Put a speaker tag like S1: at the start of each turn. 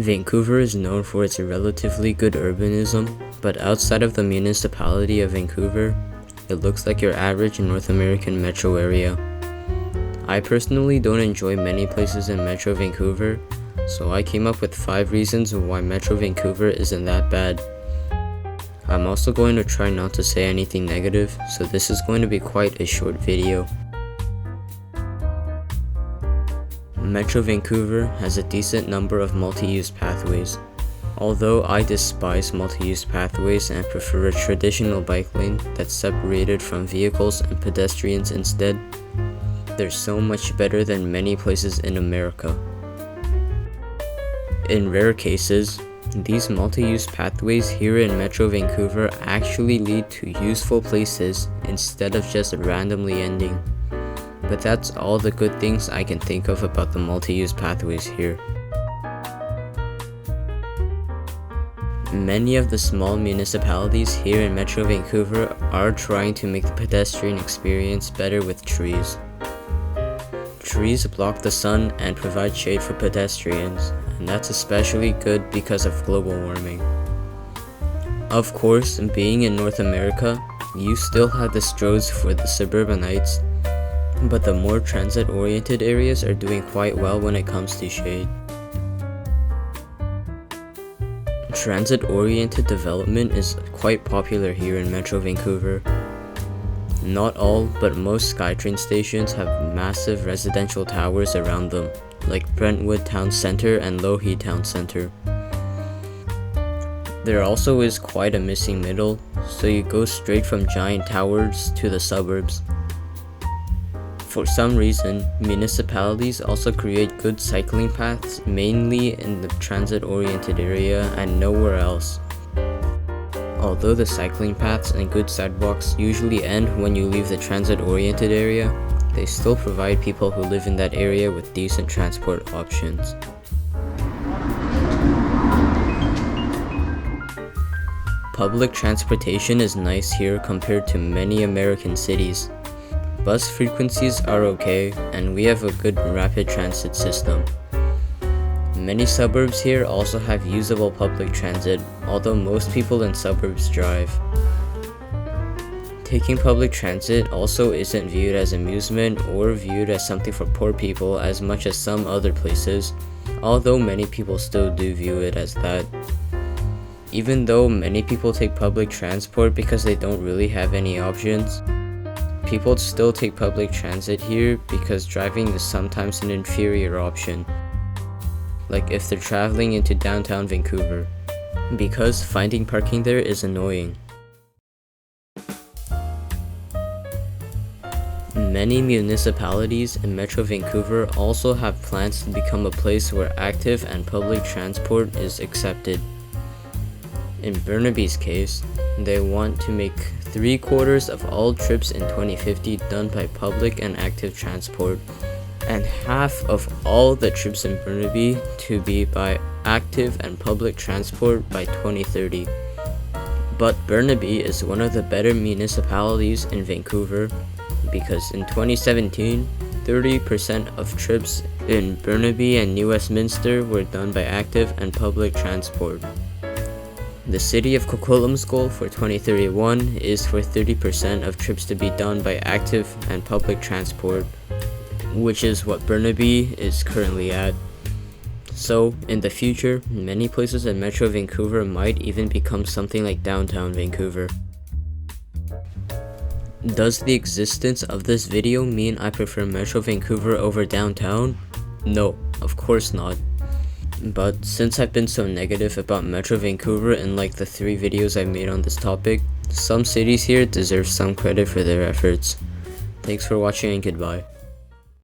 S1: Vancouver is known for its relatively good urbanism, but outside of the municipality of Vancouver, it looks like your average North American metro area. I personally don't enjoy many places in Metro Vancouver, so I came up with 5 reasons why Metro Vancouver isn't that bad. I'm also going to try not to say anything negative, so this is going to be quite a short video. Metro Vancouver has a decent number of multi-use pathways. Although I despise multi-use pathways and prefer a traditional bike lane that's separated from vehicles and pedestrians instead, they're so much better than many places in America. In rare cases, these multi-use pathways here in Metro Vancouver actually lead to useful places instead of just randomly ending. But that's all the good things I can think of about the multi-use pathways here. Many of the small municipalities here in Metro Vancouver are trying to make the pedestrian experience better with trees. Trees block the sun and provide shade for pedestrians, and that's especially good because of global warming. Of course, being in North America, you still have the stroads for the suburbanites, but the more transit-oriented areas are doing quite well when it comes to shade. Transit-oriented development is quite popular here in Metro Vancouver. Not all, but most SkyTrain stations have massive residential towers around them, like Brentwood Town Centre and Lougheed Town Centre. There also is quite a missing middle, so you go straight from giant towers to the suburbs. For some reason, municipalities also create good cycling paths mainly in the transit-oriented area and nowhere else. Although the cycling paths and good sidewalks usually end when you leave the transit-oriented area, they still provide people who live in that area with decent transport options. Public transportation is nice here compared to many American cities. Bus frequencies are okay, and we have a good rapid transit system. Many suburbs here also have usable public transit, although most people in suburbs drive. Taking public transit also isn't viewed as amusement or viewed as something for poor people as much as some other places, although many people still do view it as that. Even though many people take public transport because they don't really have any options, people still take public transit here because driving is sometimes an inferior option, like if they're traveling into downtown Vancouver, because finding parking there is annoying. Many municipalities in Metro Vancouver also have plans to become a place where active and public transport is accepted. In Burnaby's case, they want to make 3/4 of all trips in 2050 done by public and active transport, and half of all the trips in Burnaby to be by active and public transport by 2030. But Burnaby is one of the better municipalities in Vancouver because in 2017, 30% of trips in Burnaby and New Westminster were done by active and public transport. The city of Coquitlam's goal for 2031 is for 30% of trips to be done by active and public transport, which is what Burnaby is currently at. So, in the future, many places in Metro Vancouver might even become something like downtown Vancouver. Does the existence of this video mean I prefer Metro Vancouver over downtown? No, of course not. But since I've been so negative about Metro Vancouver in like the 3 videos I've made on this topic, some cities here deserve some credit for their efforts. Thanks for watching and goodbye.